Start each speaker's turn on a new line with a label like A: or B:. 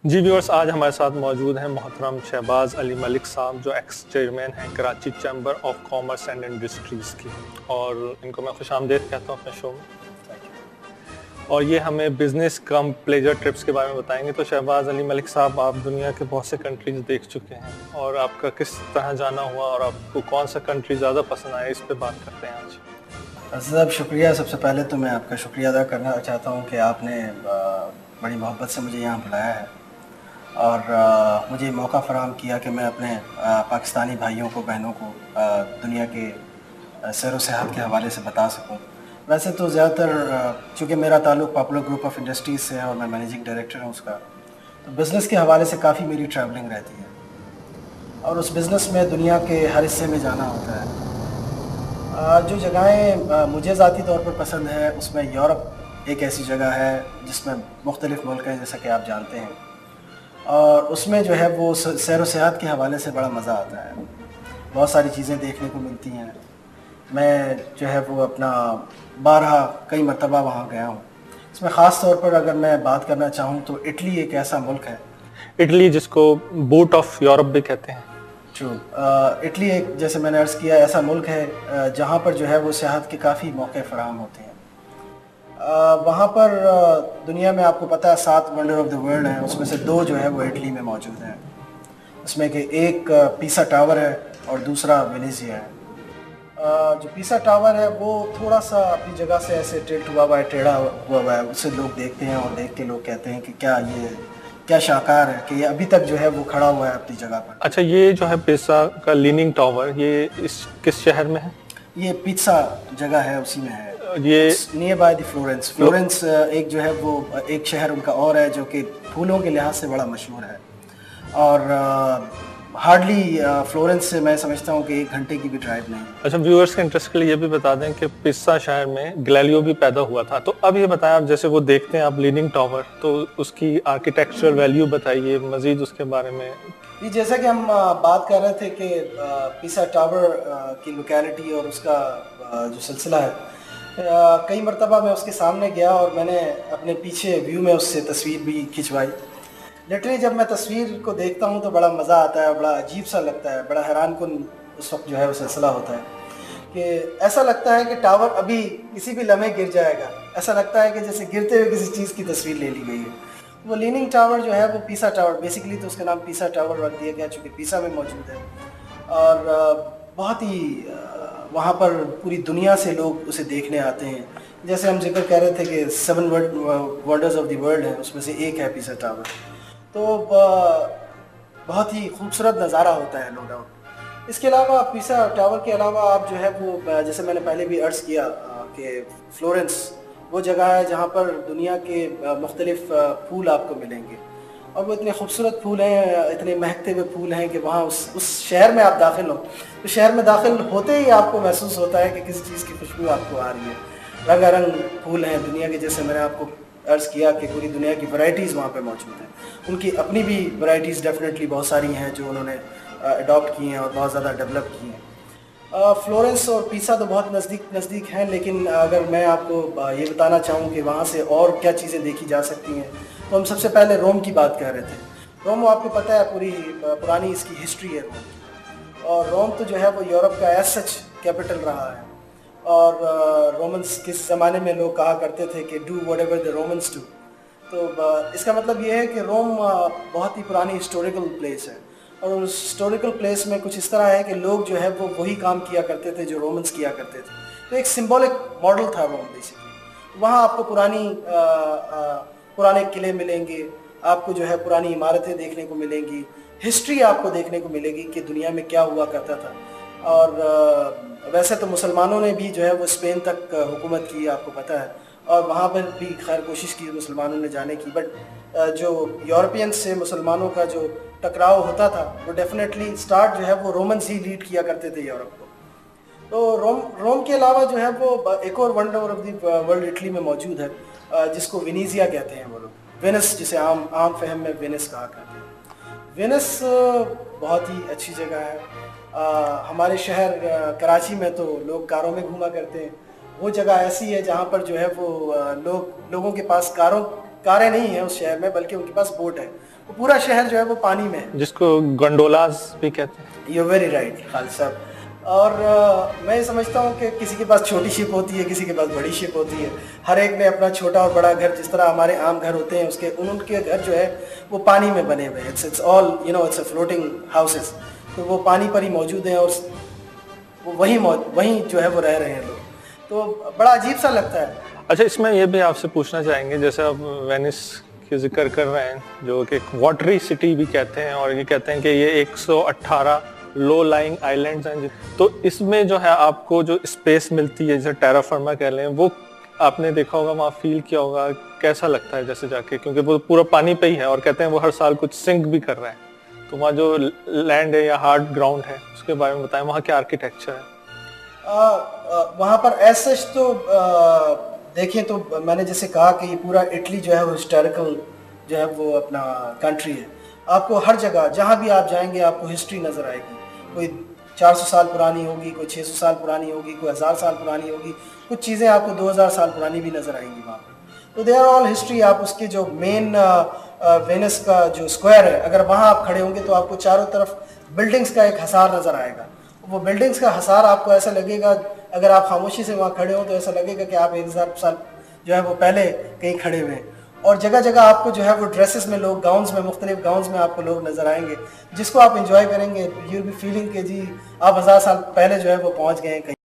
A: جی viewers, آج ہمارے ساتھ موجود ہیں محترم شہباز علی ملک صاحب، جو ایکس چیئرمین ہیں Karachi chamber of commerce and industries کی، اور ان کو میں خوش آمدید کہتا ہوں اپنے شو میں. اور یہ ہمیں بزنس کم پلیجر ٹرپس کے بارے میں بتائیں گے. تو شہباز علی ملک صاحب، آپ دنیا کے بہت سے کنٹریز دیکھ چکے ہیں، اور آپ کا کس طرح جانا ہوا اور آپ کو کون سا کنٹری زیادہ پسند آیا، اس پہ بات کرتے ہیں آج.
B: صاحب شکریہ. سب سے پہلے تو میں آپ کا شکریہ ادا کرنا چاہتا ہوں کہ آپ نے بڑی محبت سے مجھے یہاں بلایا ہے اور مجھے موقع فراہم کیا کہ میں اپنے پاکستانی بھائیوں کو، بہنوں کو دنیا کے سیر و سیاحت کے حوالے سے بتا سکوں. ویسے تو زیادہ تر چونکہ میرا تعلق پاپولر گروپ آف انڈسٹریز سے ہے اور میں مینیجنگ ڈائریکٹر ہوں اس کا، تو بزنس کے حوالے سے کافی میری ٹریولنگ رہتی ہے اور اس بزنس میں دنیا کے ہر حصے میں جانا ہوتا ہے. جو جگہیں مجھے ذاتی طور پر پسند ہے اس میں یورپ ایک ایسی جگہ ہے جس میں مختلف ملک ہیں جیسا کہ آپ جانتے ہیں، اور اس میں جو ہے وہ سیر و سیاحت کے حوالے سے بڑا مزہ آتا ہے. بہت ساری چیزیں دیکھنے کو ملتی ہیں. میں جو ہے وہ اپنا بارہا کئی مرتبہ وہاں گیا ہوں. اس میں خاص طور پر اگر میں بات کرنا چاہوں تو اٹلی ایک ایسا ملک ہے.
A: اٹلی جس کو بوٹ آف یورپ بھی کہتے ہیں.
B: اٹلی ایک، جیسے میں نے عرض کیا، ایسا ملک ہے جہاں پر جو ہے وہ سیاحت کے کافی موقع فراہم ہوتے ہیں. وہاں پر دنیا میں آپ کو پتہ ہے 7 ونڈر آف دا ورلڈ ہیں، اس میں سے 2 جو ہے وہ اٹلی میں موجود ہیں. اس میں کہ ایک پیسا ٹاور ہے اور دوسرا وینیزیا ہے. جو پیسا ٹاور ہے وہ تھوڑا سا اپنی جگہ سے ایسے ٹلٹ ہوا ہوا ہے، ٹیڑھا ہوا ہوا ہے. اسے لوگ دیکھتے ہیں اور دیکھ کے لوگ کہتے ہیں کہ کیا شاہکار ہے کہ یہ ابھی تک جو ہے وہ کھڑا ہوا ہے اپنی جگہ پر.
A: اچھا، یہ جو ہے پیسا کا لیننگ ٹاور، یہ کس شہر میں ہے؟
B: یہ پیتسا جگہ ہے، اسی میں ہے.
A: یہ
B: نیئر بائی دی فلورنس ایک جو ہے وہ ایک شہر ان کا اور ہے جو کہ پھولوں کے لحاظ سے بڑا مشہور ہے. اور ہارڈلی فلورنس سے میں سمجھتا ہوں کہ 1 گھنٹے کی بھی ڈرائیو نہیں.
A: اچھا، ویورز کے انٹرسٹ کے لیے یہ بھی بتا دیں کہ پیسا شہر میں گلیلیو بھی پیدا ہوا تھا. تو اب یہ بتائیں، آپ جیسے وہ دیکھتے ہیں آپ لیننگ ٹاور، تو اس کی آرکیٹیکچرل ویلیو بتائیے مزید اس کے بارے میں.
B: جیسا کہ ہم بات کر رہے تھے کہ پیسا ٹاور کی لوکیلٹی اور اس کا جو سلسلہ ہے، کئی مرتبہ میں اس کے سامنے گیا اور میں نے اپنے پیچھے ویو میں اس سے تصویر بھی کھنچوائی. لٹرلی جب میں تصویر کو دیکھتا ہوں تو بڑا مزہ آتا ہے، بڑا عجیب سا لگتا ہے، بڑا حیران کن اس وقت جو ہے وہ سلسلہ ہوتا ہے کہ ایسا لگتا ہے کہ ٹاور ابھی کسی بھی لمحے گر جائے گا. ایسا لگتا ہے کہ جیسے گرتے ہوئے کسی چیز کی تصویر لے لی گئی ہے. وہ لیننگ ٹاور جو ہے وہ پیسا ٹاور، بیسیکلی تو اس کا نام پیسا ٹاور رکھ دیا گیا چونکہ پیسا میں موجود ہے. اور بہت ہی وہاں پر پوری دنیا سے لوگ اسے دیکھنے آتے ہیں. جیسے ہم ذکر کہہ رہے تھے کہ 7 ونڈرز آف دی ورلڈ ہیں، اس میں سے ایک ہے پیسا ٹاور. تو بہت ہی خوبصورت نظارہ ہوتا ہے، نو ڈاؤٹ. اس کے علاوہ پیسا ٹاور کے علاوہ آپ جو ہے وہ جیسے میں نے پہلے بھی عرض کیا کہ فلورنس وہ جگہ ہے جہاں پر دنیا کے مختلف پھول آپ کو ملیں گے، اور وہ اتنے خوبصورت پھول ہیں، اتنے مہکتے ہوئے پھول ہیں کہ وہاں اس شہر میں آپ داخل ہو تو شہر میں داخل ہوتے ہی آپ کو محسوس ہوتا ہے کہ کسی چیز کی خوشبو آپ کو آ رہی ہے. رنگا رنگ پھول ہیں دنیا کے، جیسے میں نے آپ کو عرض کیا کہ پوری دنیا کی ورائٹیز وہاں پہ موجود ہیں. ان کی اپنی بھی ورائٹیز ڈیفینیٹلی بہت ساری ہیں جو انہوں نے اڈاپٹ کی ہیں اور بہت زیادہ ڈیولپ کی ہیں. فلورنس اور پیسا تو بہت نزدیک ہیں، لیکن اگر میں آپ کو یہ بتانا چاہوں کہ وہاں سے اور کیا چیزیں دیکھی جا سکتی ہیں تو ہم سب سے پہلے روم کی بات کر رہے تھے. روم آپ کو پتہ ہے پوری پرانی اس کی ہسٹری ہے روم کی، اور روم تو جو ہے وہ یورپ کا ایز سچ کیپٹل رہا ہے. اور رومنس کس زمانے میں لوگ کہا کرتے تھے کہ do whatever the romance do. تو اس کا مطلب یہ ہے کہ روم بہت ہی پرانی ہسٹوریکل پلیس ہے، اور اس ہسٹوریکل پلیس میں کچھ اس طرح ہے کہ لوگ جو ہے وہ وہی کام کیا کرتے تھے جو رومنس کیا کرتے تھے. تو ایک سمبولک ماڈل تھا روم بیسیکلی. وہاں آپ کو پرانے قلعے ملیں گے، آپ کو جو ہے پرانی عمارتیں دیکھنے کو ملیں گی، ہسٹری آپ کو دیکھنے کو ملے گی کہ دنیا میں کیا ہوا کرتا تھا. اور ویسے تو مسلمانوں نے بھی جو ہے وہ اسپین تک حکومت کی، آپ کو پتہ ہے، اور وہاں پر بھی خیر کوشش کی مسلمانوں نے جانے کی. بٹ جو یورپین سے مسلمانوں کا جو ٹکراؤ ہوتا تھا وہ ڈیفینیٹلی سٹارٹ جو ہے وہ رومنز ہی لیڈ کیا کرتے تھے یورپ کو. تو روم کے علاوہ جو ہے وہ ایک اور wonder of the world Italy میں موجود ہے جس کو وینیزیا کہتے ہیں وہ لوگ، وینس جسے عام فہم میں وینس کہا کرتے ہیں. وینس بہت ہی اچھی جگہ ہے. ہمارے شہر کراچی میں تو لوگ کاروں میں گھوما کرتے ہیں. وہ جگہ ایسی ہے جہاں پر جو ہے وہ لوگوں کے پاس کاروں کاریں نہیں ہیں اس شہر میں بلکہ ان کے پاس بوٹ ہے. وہ پورا شہر جو ہے وہ پانی میں ہے,
A: جس کو گنڈولاز بھی کہتے ہیں.
B: یو ویری رائٹ خالد صاحب. اور میں یہ سمجھتا ہوں کہ کسی کے پاس چھوٹی شپ ہوتی ہے, کسی کے پاس بڑی شپ ہوتی ہے. ہر ایک نے اپنا چھوٹا اور بڑا گھر, جس طرح ہمارے عام گھر ہوتے ہیں, اس کے ان کے گھر جو ہے وہ پانی میں بنے ہوئے ہیں. It's all you know it's a floating houses. تو وہ پانی پر ہی موجود ہیں اور وہ وہیں جو ہے وہ رہ رہے ہیں لوگ. تو بڑا عجیب سا لگتا ہے.
A: اچھا, اس میں یہ بھی آپ سے پوچھنا چاہیں گے, جیسے آپ وینس کی ذکر کر رہے ہیں جو کہ ایک واٹری سٹی بھی کہتے ہیں, اور یہ کہتے ہیں کہ یہ 118 لو لائنگ آئیلینڈز ہیں. تو اس میں جو ہے آپ کو جو اسپیس ملتی ہے, جیسے ٹیرا فرما کہہ لیں, وہ آپ نے دیکھا ہوگا, وہاں فیل کیا ہوگا, کیسا لگتا ہے جیسے جا کے, کیونکہ وہ پورا پانی پہ ہی ہے اور کہتے ہیں وہ ہر سال کچھ سنک بھی کر رہا ہے. تو وہاں جو لینڈ ہے یا ہارڈ گراؤنڈ ہے اس کے بارے میں بتائیں, وہاں کیا آرکیٹیکچر ہے؟
B: وہاں پر ایسا تو دیکھیں تو میں نے جیسے کہا کہ یہ پورا اٹلی جو ہے وہ ہسٹوریکل جو ہے وہ اپنا کنٹری ہے. آپ کو ہر جگہ جہاں بھی آپ جائیں گے آپ کو ہسٹری نظر آئے گی. کوئی 400 سال پرانی ہوگی, کوئی 600 سال پرانی ہوگی, کوئی 1000 سال پرانی ہوگی, کچھ چیزیں آپ کو 2000 سال پرانی بھی نظر آئیں گی وہاں پہ. تو دے آر آل ہسٹری. آپ اس کے جو مین وینس کا جو اسکوائر ہے, اگر وہاں آپ کھڑے ہوں گے تو آپ کو چاروں طرف بلڈنگز کا ایک حصار نظر آئے گا. وہ بلڈنگز کا حصار آپ کو ایسا لگے گا, اگر آپ خاموشی سے وہاں کھڑے ہوں تو ایسا لگے گا کہ آپ 1000 سال جو ہے وہ پہلے کہیں کھڑے ہوئے ہیں. اور جگہ جگہ آپ کو جو ہے وہ ڈریسز میں لوگ, گاؤنز میں, مختلف گاؤنز میں آپ کو لوگ نظر آئیں گے, جس کو آپ انجوائے کریں گے. یو ول بی فیلنگ کہ جی آپ 1000 سال پہلے جو ہے وہ پہنچ گئے ہیں کہیں.